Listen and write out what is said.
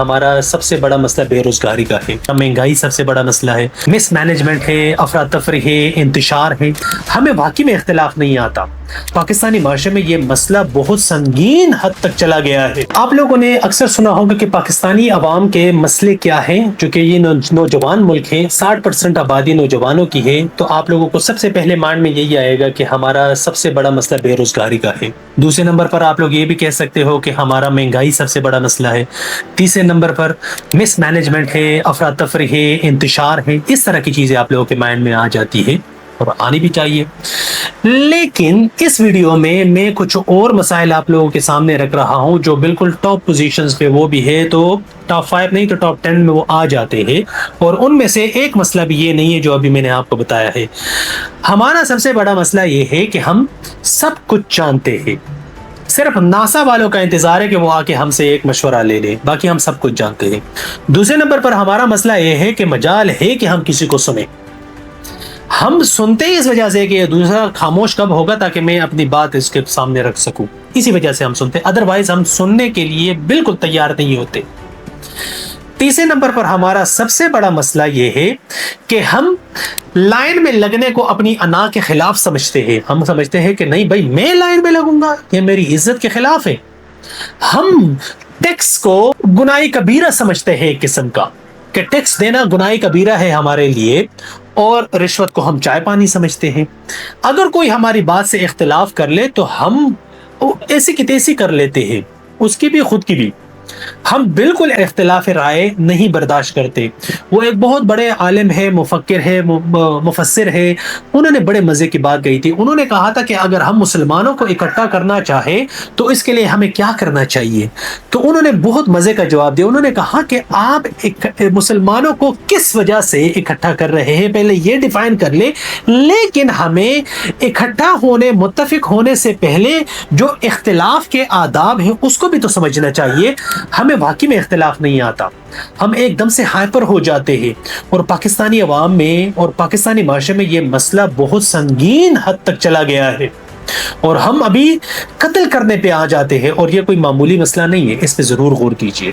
ہمارا سب سے بڑا مسئلہ بے روزگاری کا ہے، مہنگائی سب سے بڑا مسئلہ ہے، مس مینجمنٹ ہے، افراتفری ہے، انتشار ہے۔ ہمیں واقعی میں اختلاف نہیں آتا، پاکستانی معاشرے میں یہ مسئلہ بہت سنگین حد تک چلا گیا ہے۔ آپ لوگوں نے اکثر سنا ہوگا کہ پاکستانی عوام کے مسئلے کیا ہیں، جو کہ یہ نوجوان ملک ہے، 60% آبادی نوجوانوں کی ہے، تو آپ لوگوں کو سب سے پہلے مائنڈ میں یہی آئے گا کہ ہمارا سب سے بڑا مسئلہ بے روزگاری کا ہے۔ دوسرے نمبر پر آپ لوگ یہ بھی کہہ سکتے ہو کہ ہمارا مہنگائی سب سے بڑا مسئلہ ہے۔ تیسرے نمبر پر مس مینجمنٹ ہے، افراتفری ہے، انتشار ہے۔ اس طرح کی چیزیں آپ لوگوں کے مائنڈ میں آ جاتی ہے اور آنی بھی چاہیے، لیکن اس ویڈیو میں کچھ اور مسائل آپ لوگوں کے سامنے رکھ رہا ہوں جو بالکل ٹاپ پوزیشنز پہ وہ بھی ہے، تو ٹاپ 5 نہیں تو ٹاپ 10 میں وہ آ جاتے ہیں، اور ان میں سے ایک مسئلہ بھی یہ نہیں ہے جو ابھی میں نے آپ کو بتایا ہے۔ ہمارا سب سے بڑا مسئلہ یہ ہے کہ ہم سب کچھ جانتے ہیں، صرف ناسا والوں کا انتظار ہے کہ وہ آ کے ہم سے ایک مشورہ لے لیں، باقی ہم سب کچھ جانتے ہیں۔ دوسرے نمبر پر ہمارا مسئلہ یہ ہے کہ مجال ہے کہ ہم کسی کو سنیں، ہم سنتے اس وجہ سے کہ دوسرا خاموش کب ہوگا تاکہ میں اپنی بات اس کے سامنے رکھ سکوں، اسی وجہ سے ہم سنتے، ادروائز ہم سننے کے لیے بالکل تیار نہیں ہوتے۔ تیسرے نمبر پر ہمارا سب سے بڑا مسئلہ یہ ہے کہ ہم لائن میں لگنے کو اپنی انا کے خلاف سمجھتے ہیں۔ ہم سمجھتے ہیں کہ نہیں بھائی، میں لائن میں لگوں گا، یہ میری عزت کے خلاف ہے۔ ہم ٹیکس کو گناہ کبیرہ سمجھتے ہیں ایک قسم کا، کہ ٹیکس دینا گناہ کبیرہ ہے ہمارے لیے، اور رشوت کو ہم چائے پانی سمجھتے ہیں۔ اگر کوئی ہماری بات سے اختلاف کر لے تو ہم ایسی کی تیسی کر لیتے ہیں، اس کی بھی خود کی بھی۔ ہم بالکل اختلاف رائے نہیں برداشت کرتے۔ وہ ایک بہت بڑے عالم ہے، مفکر ہے، مفسر ہے، انہوں نے بڑے مزے کی بات کہی تھی۔ انہوں نے کہا تھا کہ اگر ہم مسلمانوں کو اکٹھا کرنا چاہیں تو اس کے لیے ہمیں کیا کرنا چاہیے، تو انہوں نے بہت مزے کا جواب دیا۔ انہوں نے کہا کہ آپ مسلمانوں کو کس وجہ سے اکٹھا کر رہے ہیں پہلے یہ ڈیفائن کر لیں، لیکن ہمیں اکٹھا ہونے، متفق ہونے سے پہلے جو اختلاف کے آداب ہیں اس کو بھی تو سمجھنا چاہیے۔ ہمیں واقعی میں اختلاف نہیں آتا، ہم ایک دم سے ہائپر ہو جاتے ہیں، اور پاکستانی عوام میں اور پاکستانی معاشرے میں یہ مسئلہ بہت سنگین حد تک چلا گیا ہے، اور ہم ابھی قتل کرنے پہ آ جاتے ہیں، اور یہ کوئی معمولی مسئلہ نہیں ہے، اس پہ ضرور غور کیجیے۔